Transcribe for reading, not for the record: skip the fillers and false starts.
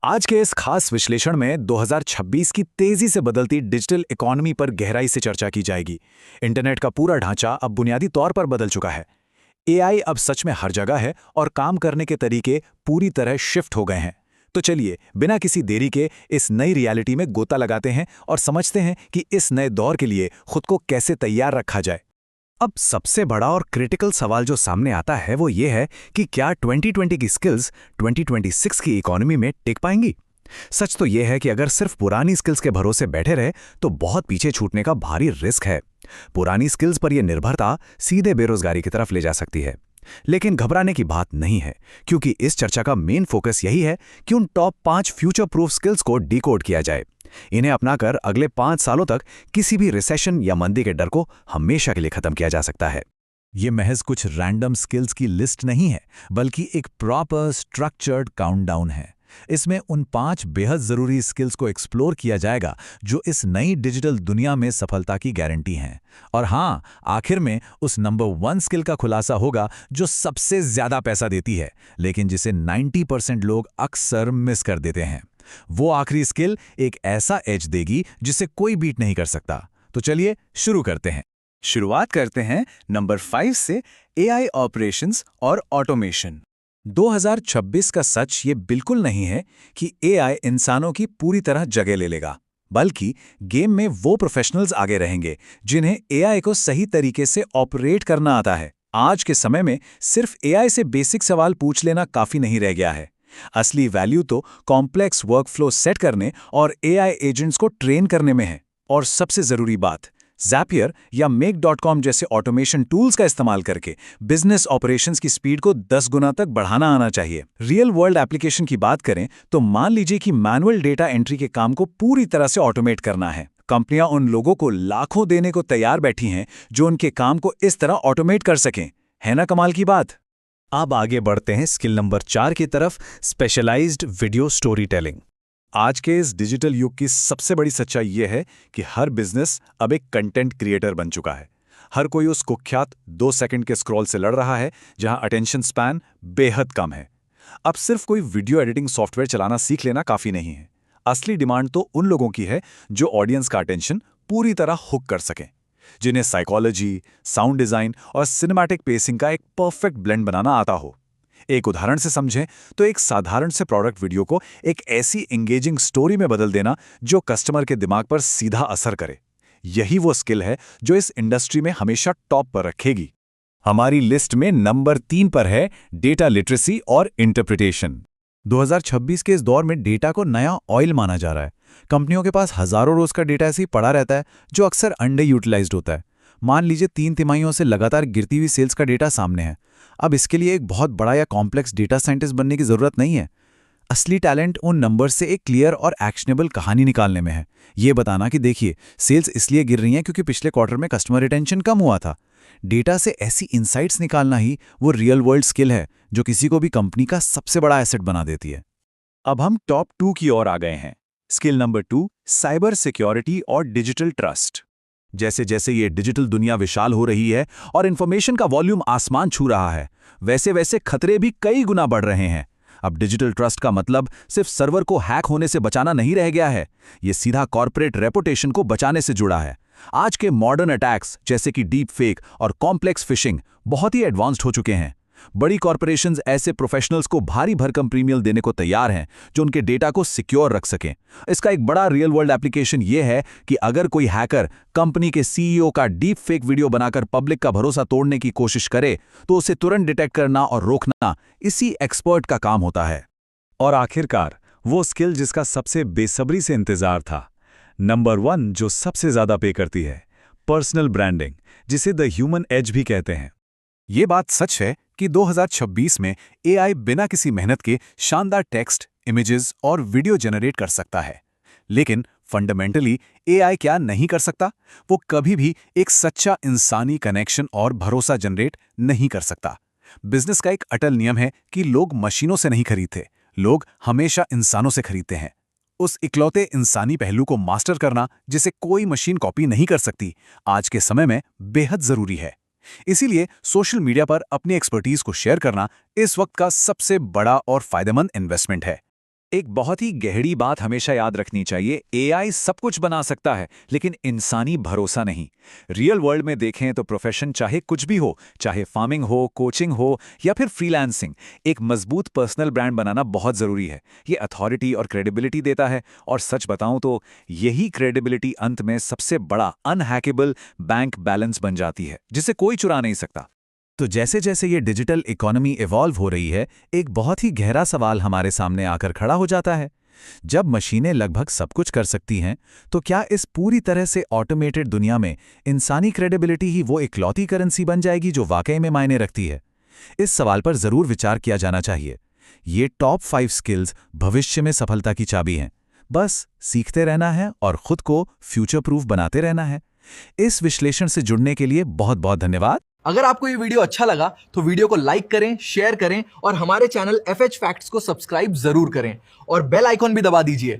आज के इस खास विश्लेषण में 2026 की तेजी से बदलती डिजिटल इकोनॉमी पर गहराई से चर्चा की जाएगी। इंटरनेट का पूरा ढांचा अब बुनियादी तौर पर बदल चुका है। एआई अब सच में हर जगह है और काम करने के तरीके पूरी तरह शिफ्ट हो गए हैं। तो चलिए बिना किसी देरी के इस नई रियलिटी में गोता लगाते हैं और समझते हैं कि इस नए दौर के लिए खुद को कैसे तैयार रखा जाए। अब सबसे बड़ा और क्रिटिकल सवाल जो सामने आता है वो ये है कि क्या 2020 की स्किल्स 2026 की इकोनॉमी में टिक पाएंगी। सच तो ये है कि अगर सिर्फ पुरानी स्किल्स के भरोसे बैठे रहे तो बहुत पीछे छूटने का भारी रिस्क है। पुरानी स्किल्स पर यह निर्भरता सीधे बेरोजगारी की तरफ ले जा सकती है। लेकिन घबराने की बात नहीं है, क्योंकि इस चर्चा का मेन फोकस यही है कि उन टॉप 5 फ्यूचर प्रूफ स्किल्स को डिकोड किया जाए। इन्हें अपनाकर अगले 5 सालों तक किसी भी रिसेशन या मंदी के डर को हमेशा के लिए खत्म किया जा सकता है। ये महज कुछ रैंडम स्किल्स की लिस्ट नहीं है, बल्कि एक प्रॉपर स्ट्रक्चर्ड काउंटडाउन है। इसमें उन 5 बेहद जरूरी स्किल्स को एक्सप्लोर किया जाएगा जो इस नई डिजिटल दुनिया में सफलता की गारंटी हैं। और हाँ, आखिर में उस नंबर 1 स्किल का खुलासा होगा जो सबसे ज्यादा पैसा देती है, लेकिन जिसे 90% लोग अक्सर मिस कर देते हैं। वो आखिरी स्किल एक ऐसा एज देगी जिसे कोई बीट नहीं कर सकता। तो चलिए शुरू करते हैं। शुरुआत करते हैं नंबर 5 से, एआई ऑपरेशंस और ऑटोमेशन। 2026 का सच ये बिल्कुल नहीं है कि एआई इंसानों की पूरी तरह जगह ले लेगा, बल्कि गेम में वो प्रोफेशनल्स आगे रहेंगे जिन्हें एआई को सही तरीके से ऑपरेट करना आता है। आज के समय में सिर्फ एआई से बेसिक सवाल पूछ लेना काफी नहीं रह गया है। असली वैल्यू तो कॉम्प्लेक्स वर्कफ्लो सेट करने और एआई एजेंट्स को ट्रेन करने में है। और सबसे जरूरी बात, ज़ैपियर या Make.com जैसे ऑटोमेशन टूल्स का इस्तेमाल करके बिजनेस ऑपरेशंस की स्पीड को 10 गुना तक बढ़ाना आना चाहिए। रियल वर्ल्ड एप्लीकेशन की बात करें तो मान लीजिए कि मैनुअल डेटा एंट्री के काम को पूरी तरह से ऑटोमेट करना है। कंपनियां उन लोगों को लाखों देने को तैयार बैठी हैं जो उनके काम को इस तरह ऑटोमेट कर सकें। है ना कमाल की बात। अब आगे बढ़ते हैं स्किल नंबर 4 की तरफ, स्पेशलाइज्ड वीडियो स्टोरी टेलिंग। आज के इस डिजिटल युग की सबसे बड़ी सच्चाई यह है कि हर बिजनेस अब एक कंटेंट क्रिएटर बन चुका है। हर कोई उस कुख्यात 2 सेकंड के स्क्रॉल से लड़ रहा है जहां अटेंशन स्पैन बेहद कम है। अब सिर्फ कोई वीडियो एडिटिंग सॉफ्टवेयर चलाना सीख लेना काफी नहीं है। असली डिमांड तो उन लोगों की है जो ऑडियंस का अटेंशन पूरी तरह हुक कर सकें, जिन्हें साइकोलॉजी, साउंड डिजाइन और सिनेमैटिक पेसिंग का एक परफेक्ट ब्लेंड बनाना आता हो। एक उदाहरण से समझें तो एक साधारण से प्रोडक्ट वीडियो को एक ऐसी एंगेजिंग स्टोरी में बदल देना जो कस्टमर के दिमाग पर सीधा असर करे, यही वो स्किल है जो इस इंडस्ट्री में हमेशा टॉप पर रखेगी। हमारी लिस्ट में नंबर 3 पर है डेटा लिटरेसी और इंटरप्रिटेशन। 2026 के इस दौर में डेटा को नया ऑयल माना जा रहा है। कंपनियों के पास हजारों रोज का डेटा ऐसे ही पड़ा रहता है जो अक्सर अंडर यूटिलाइज्ड होता है। मान लीजिए 3 तिमाहियों से लगातार गिरती हुई सेल्स का डेटा सामने है। अब इसके लिए एक बहुत बड़ा या कॉम्प्लेक्स डेटा साइंटिस्ट बनने की जरूरत नहीं है। असली टैलेंट उन नंबर्स से एक क्लियर और एक्शनेबल कहानी निकालने में है। ये बताना कि देखिए, सेल्स इसलिए गिर रही हैं क्योंकि पिछले क्वार्टर में कस्टमर रिटेंशन कम हुआ था। डेटा से ऐसी इनसाइट्स निकालना ही वो रियल वर्ल्ड स्किल है जो किसी को भी कंपनी का सबसे बड़ा एसेट बना देती है। अब हम टॉप 2 की ओर आ गए हैं। स्किल नंबर 2, साइबर सिक्योरिटी और डिजिटल ट्रस्ट। जैसे जैसे ये डिजिटल दुनिया विशाल हो रही है और इंफॉर्मेशन का वॉल्यूम आसमान छू रहा है, वैसे वैसे खतरे भी कई गुना बढ़ रहे हैं। अब डिजिटल ट्रस्ट का मतलब सिर्फ सर्वर को हैक होने से बचाना नहीं रह गया है, ये सीधा कॉर्पोरेट रेपुटेशन को बचाने से जुड़ा है। आज के मॉडर्न अटैक्स जैसे कि डीप फेक और कॉम्प्लेक्स फिशिंग बहुत ही एडवांस्ड हो चुके हैं। बड़ी कॉर्पोरेशंस ऐसे प्रोफेशनल्स को भारी भरकम प्रीमियम देने को तैयार हैं जो उनके डेटा को सिक्योर रख सकें। इसका एक बड़ा रियल वर्ल्ड एप्लीकेशन यह है कि अगर कोई हैकर कंपनी के सीईओ का डीप फेक वीडियो बनाकर पब्लिक का भरोसा तोड़ने की कोशिश करे तो उसे तुरंत डिटेक्ट करना और रोकना इसी एक्सपर्ट का काम होता है। और आखिरकार वो स्किल जिसका सबसे बेसब्री से इंतजार था, नंबर 1 जो सबसे ज्यादा पे करती है, पर्सनल ब्रांडिंग, जिसे द ह्यूमन एज भी कहते हैं। ये बात सच है कि 2026 में एआई बिना किसी मेहनत के शानदार टेक्स्ट, इमेजेस और वीडियो जनरेट कर सकता है। लेकिन फंडामेंटली एआई क्या नहीं कर सकता? वो कभी भी एक सच्चा इंसानी कनेक्शन और भरोसा जनरेट नहीं कर सकता। बिजनेस का एक अटल नियम है कि लोग मशीनों से नहीं खरीदते, लोग हमेशा इंसानों से खरीदते हैं। उस इकलौते इंसानी पहलू को मास्टर करना, जिसे कोई मशीन कॉपी नहीं कर सकती, आज के समय में बेहद जरूरी है। इसीलिए सोशल मीडिया पर अपनी एक्सपर्टीज को शेयर करना इस वक्त का सबसे बड़ा और फायदेमंद इन्वेस्टमेंट है। एक बहुत ही गहरी बात हमेशा याद रखनी चाहिए, एआई सब कुछ बना सकता है, लेकिन इंसानी भरोसा नहीं। रियल वर्ल्ड में देखें तो प्रोफेशन चाहे कुछ भी हो, चाहे फार्मिंग हो, कोचिंग हो या फिर फ्रीलांसिंग, एक मजबूत पर्सनल ब्रांड बनाना बहुत ज़रूरी है। ये अथॉरिटी और क्रेडिबिलिटी देता है, और सच बताऊं तो यही क्रेडिबिलिटी अंत में सबसे बड़ा अनहैकेबल बैंक बैलेंस बन जाती है, जिसे कोई चुरा नहीं सकता। तो जैसे जैसे ये डिजिटल इकोनॉमी इवॉल्व हो रही है, एक बहुत ही गहरा सवाल हमारे सामने आकर खड़ा हो जाता है। जब मशीनें लगभग सब कुछ कर सकती हैं, तो क्या इस पूरी तरह से ऑटोमेटेड दुनिया में इंसानी क्रेडिबिलिटी ही वो इकलौती करेंसी बन जाएगी जो वाकई में मायने रखती है? इस सवाल पर जरूर विचार किया जाना चाहिए। ये टॉप 5 स्किल्स भविष्य में सफलता की चाबी हैं। बस सीखते रहना है और खुद को फ्यूचर प्रूफ बनाते रहना है। इस विश्लेषण से जुड़ने के लिए बहुत बहुत धन्यवाद। अगर आपको ये वीडियो अच्छा लगा तो वीडियो को लाइक करें, शेयर करें और हमारे चैनल FH फैक्ट्स को सब्सक्राइब जरूर करें और बेल आइकॉन भी दबा दीजिए।